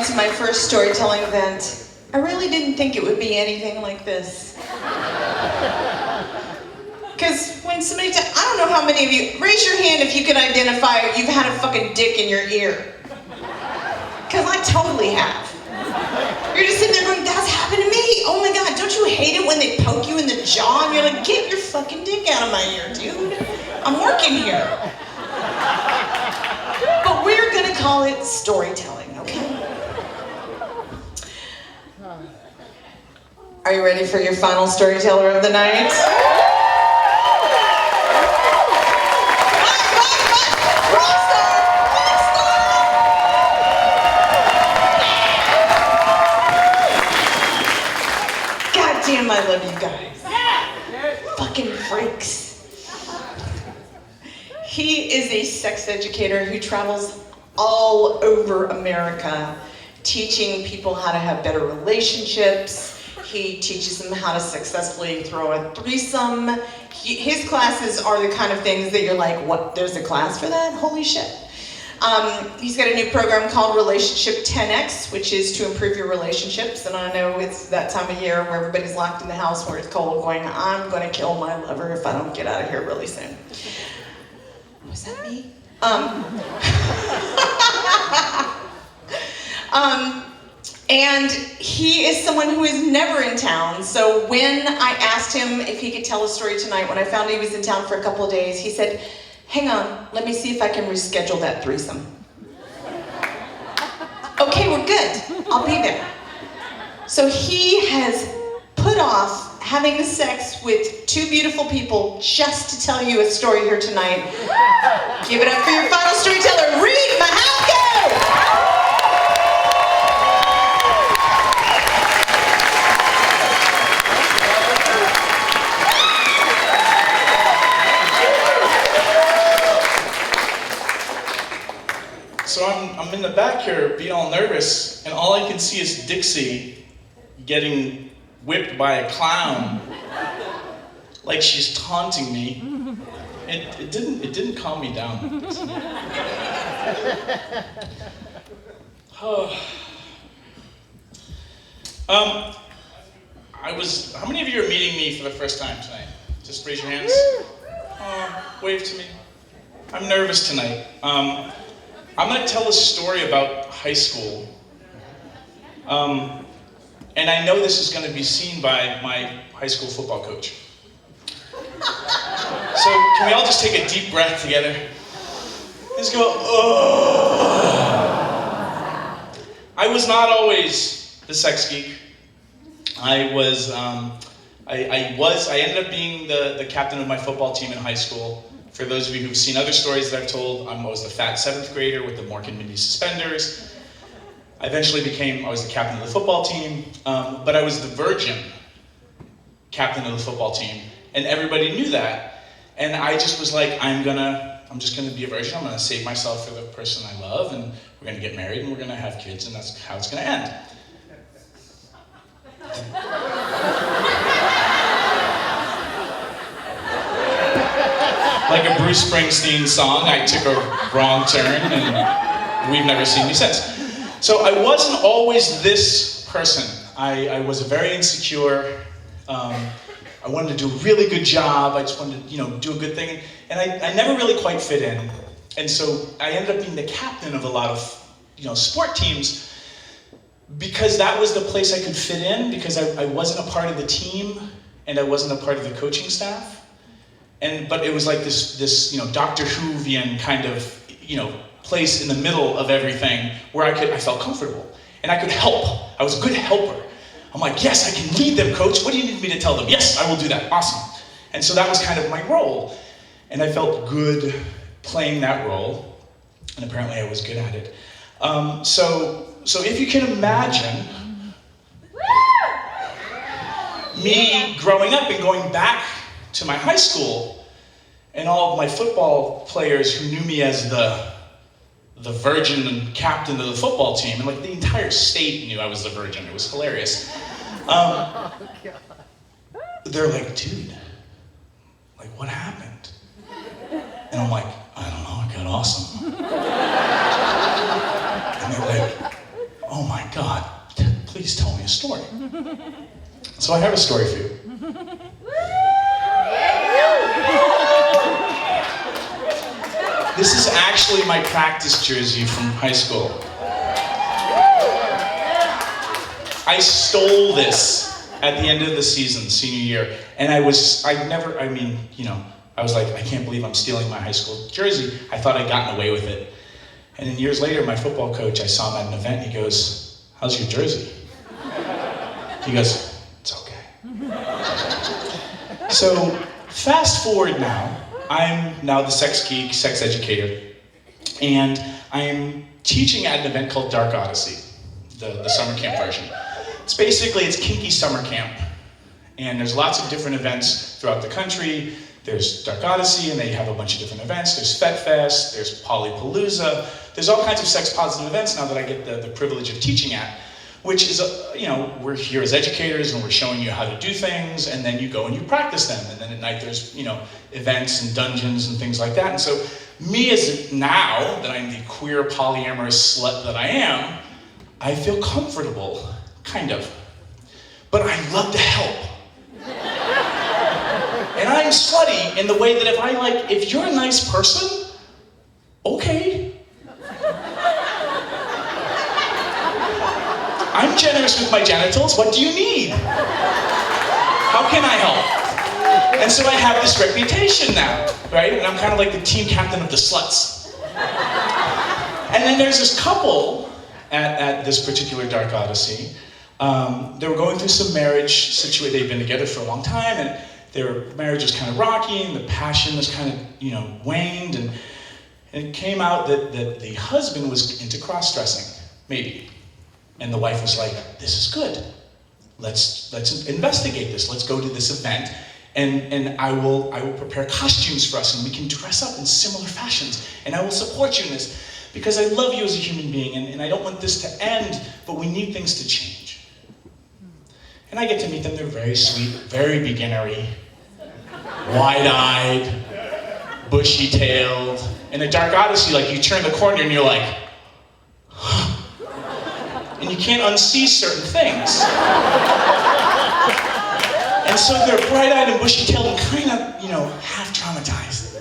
to my first storytelling event, I really didn't think it would be anything like this. Because when somebody, I don't know how many of you, raise your hand if you can identify you've had a fucking dick in your ear. Because I totally have. You're just sitting there going, that's happened to me. Oh my God, don't you hate it when they poke you in the jaw and you're like, get your fucking dick out of my ear, dude. I'm working here. But we're gonna call it storytelling, okay? Are you ready for your final storyteller of the night? God damn, I love you guys. Fucking freaks. He is a sex educator who travels all over America, teaching people how to have better relationships. He teaches them how to successfully throw a threesome. His classes are the kind of things that you're like, what, there's a class for that? Holy shit. He's got a new program called Relationship 10X, which is to improve your relationships. And I know it's that time of year where everybody's locked in the house where it's cold going, I'm gonna kill my lover if I don't get out of here really soon. Was that me? And he is someone who is never in town. So when I asked him if he could tell a story tonight, when I found he was in town for a couple of days, he said, hang on, let me see if I can reschedule that threesome. Okay, we're good. I'll be there. So he has put off having sex with two beautiful people just to tell you a story here tonight. Give it up for your final storyteller, Reid Mihalko! So I'm in the back here being all nervous, and all I can see is Dixie getting whipped by a clown, like she's taunting me. It didn't calm me down. Oh. How many of you are meeting me for the first time tonight? Just raise your hands. Wave to me. I'm nervous tonight. I'm going to tell a story about high school. And I know this is going to be seen by my high school football coach. So can we all just take a deep breath together? Just go, oh. I was not always the sex geek. I ended up being the captain of my football team in high school. For those of you who've seen other stories that I've told, I was the fat 7th grader with the Mork and Mindy suspenders. I eventually I was the captain of the football team, but I was the virgin captain of the football team, and everybody knew that. And I just was like, I'm just gonna be a virgin, I'm gonna save myself for the person I love, and we're gonna get married, and we're gonna have kids, and that's how it's gonna end. Like a Bruce Springsteen song, I took a wrong turn, and we've never seen me since. So I wasn't always this person. I was very insecure. I wanted to do a really good job. I just wanted to, do a good thing. And I never really quite fit in. And so I ended up being the captain of a lot of, sport teams because that was the place I could fit in, because I wasn't a part of the team and I wasn't a part of the coaching staff. But it was like this Doctor Whovian kind of, place in the middle of everything where I felt comfortable and I could help. I was a good helper. I'm like, yes, I can lead them, coach. What do you need me to tell them? Yes, I will do that. Awesome. And so that was kind of my role. And I felt good playing that role. And apparently I was good at it. So if you can imagine me growing up and going back to my high school and all of my football players who knew me as the virgin and captain of the football team, and like the entire state knew I was the virgin. It was hilarious. They're like, dude, like what happened? And I'm like, I don't know, I got awesome. And they're like, oh my So I have a story for you. This is actually my practice jersey from high school. I stole this at the end of the season, senior year, and I was like, I can't believe I'm stealing my high school jersey. I thought I'd gotten away with it. And then years later, my football coach, I saw him at an event, and he goes, "How's your jersey?" He goes, "It's okay." So, fast forward now, I'm now the sex geek, sex educator, and I am teaching at an event called Dark Odyssey, the summer camp version. It's kinky summer camp, and there's lots of different events throughout the country. There's Dark Odyssey, and they have a bunch of different events. There's Fet Fest, there's Polypalooza. There's all kinds of sex-positive events now that I get the privilege of teaching at, which is, we're here as educators, and we're showing you how to do things, and then you go and you practice them. And then at night there's, events and dungeons and things like that. And so me, now that I'm the queer polyamorous slut that I am, I feel comfortable, kind of. But I love to help. And I'm slutty in the way that if you're a nice person, okay. I'm generous with my genitals, what do you need? How can I help? And so I have this reputation now, right? And I'm kind of like the team captain of the sluts. And then there's this couple at this particular Dark Odyssey. They were going through some marriage situation. They'd been together for a long time, and their marriage was kind of rocky, and the passion was kind of, waned, and it came out that the husband was into cross-dressing, maybe. And the wife was like, "This is good. Let's investigate this. Let's go to this event, and I will prepare costumes for us, and we can dress up in similar fashions, and I will support you in this, because I love you as a human being, and I don't want this to end, but we need things to change." And I get to meet them. They're very sweet, very beginnery, wide-eyed, bushy-tailed. In a Dark Odyssey, you turn the corner and you're like, and you can't unsee certain things. And so they're bright-eyed and bushy-tailed and kind of, half traumatized.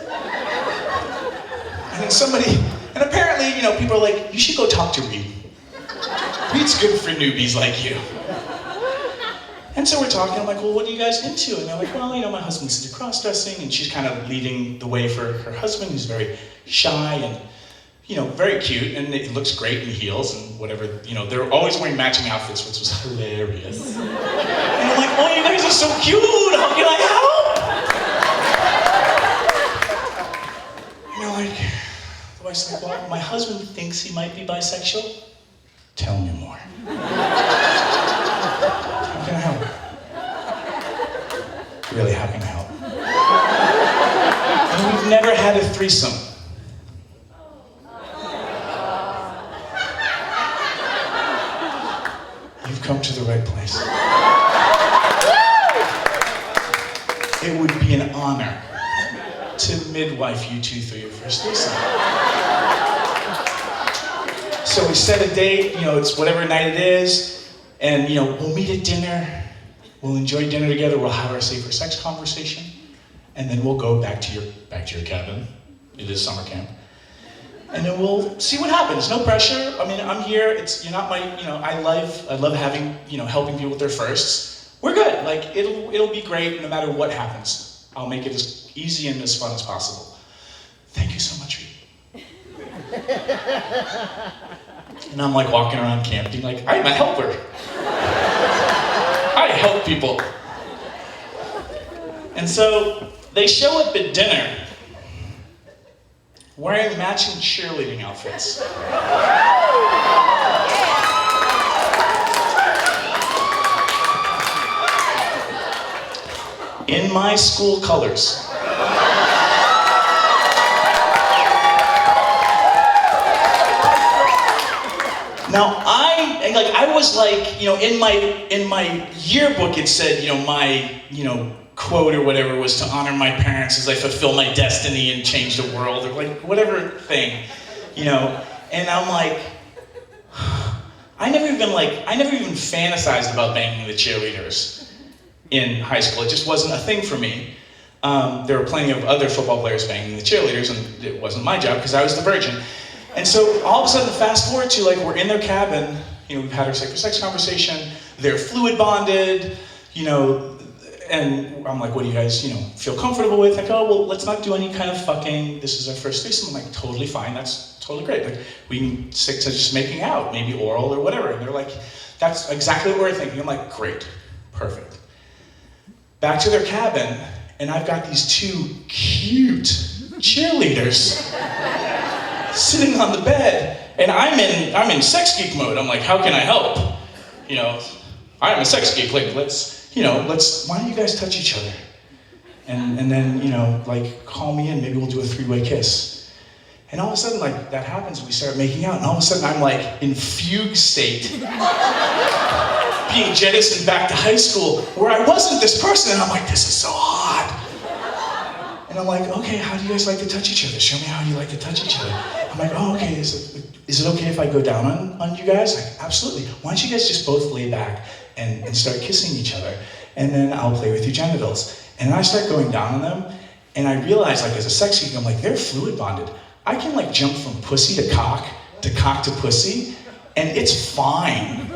And apparently, people are like, "You should go talk to Reid. Reid's good for newbies like you." And so we're talking, I'm like, "Well, what are you guys into?" And they're like, "Well, my husband's into cross-dressing," and she's kind of leading the way for her husband, who's very shy and, very cute, and it looks great in heels and whatever, they're always wearing matching outfits, which was hilarious. And I'm like, "Oh, you guys are so cute, how can I help?" The wife's like, "Well, my husband thinks he might be bisexual." "Tell me more." How can I help? Really, how can I help? And we've never had a threesome. You've come to the right place. It would be an honor to midwife you two through your first threesome. So we set a date, it's whatever night it is, and we'll meet at dinner, we'll enjoy dinner together, we'll have our safer sex conversation, and then we'll go back to your cabin. It is summer camp. And then we'll see what happens. No pressure. I'm here. You're not my, I love having, helping people with their firsts. We're good. It'll be great no matter what happens. I'll make it as easy and as fun as possible. Thank you so much, Reid. And I'm walking around camp being like, "I'm a helper. I help people." And so they show up at dinner wearing matching cheerleading outfits. In my school colors. Now I was in my yearbook it said, my, quote or whatever was to honor my parents as I fulfill my destiny and change the world, or whatever thing, and I'm like, I never even fantasized about banging the cheerleaders in high school. It just wasn't a thing for me. There were plenty of other football players banging the cheerleaders, and it wasn't my job because I was the virgin. And so all of a sudden, fast forward to like we're in their cabin. You know, we've had our sex conversation. They're fluid bonded. You know, and I'm like, what do you guys, feel comfortable with? Like, oh, well, let's not do any kind of fucking. This is our first threesome. I'm like, totally fine. That's totally great. Like, we can stick to just making out, maybe oral or whatever. And they're like, that's exactly what we're thinking. I'm like, great, perfect. Back to their cabin, and I've got these two cute cheerleaders sitting on the bed, and I'm in sex geek mode. I'm like, how can I help? I'm a sex geek. Like, why don't you guys touch each other? And then, call me in. Maybe we'll do a three-way kiss. And all of a sudden, that happens, and we start making out, and all of a sudden, I'm in fugue state, being jettisoned back to high school, where I wasn't this person, and I'm like, this is so hot. And I'm like, okay, how do you guys like to touch each other? Show me how you like to touch each other. I'm like, oh, okay, is it okay if I go down on you guys? Like, absolutely. Why don't you guys just both lay back and start kissing each other, and then I'll play with your genitals. And then I start going down on them, and I realize, as a sex geek, I'm like, they're fluid bonded. I can jump from pussy to cock to pussy, and it's fine.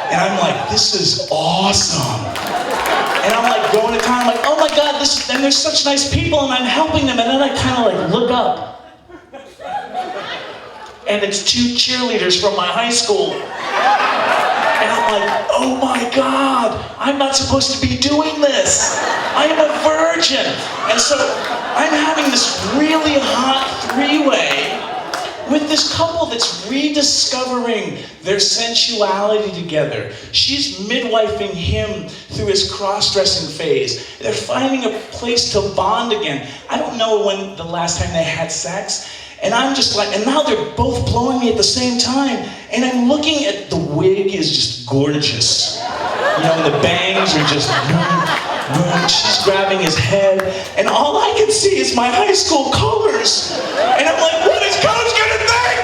And I'm like, this is awesome. And I'm going to town, I'm like, oh my God, and there's such nice people, and I'm helping them, and then I kind of look up. And it's two cheerleaders from my high school. And I'm like, oh my God, I'm not supposed to be doing this. I am a virgin. And so I'm having this really hot three-way with this couple that's rediscovering their sensuality together. She's midwifing him through his cross-dressing phase. They're finding a place to bond again. I don't know when the last time they had sex. And I'm just and now they're both blowing me at the same time. And I'm looking at the wig is just gorgeous. And the bangs are just, she's grabbing his head. And all I can see is my high school colors. And I'm like, what is Coach gonna think?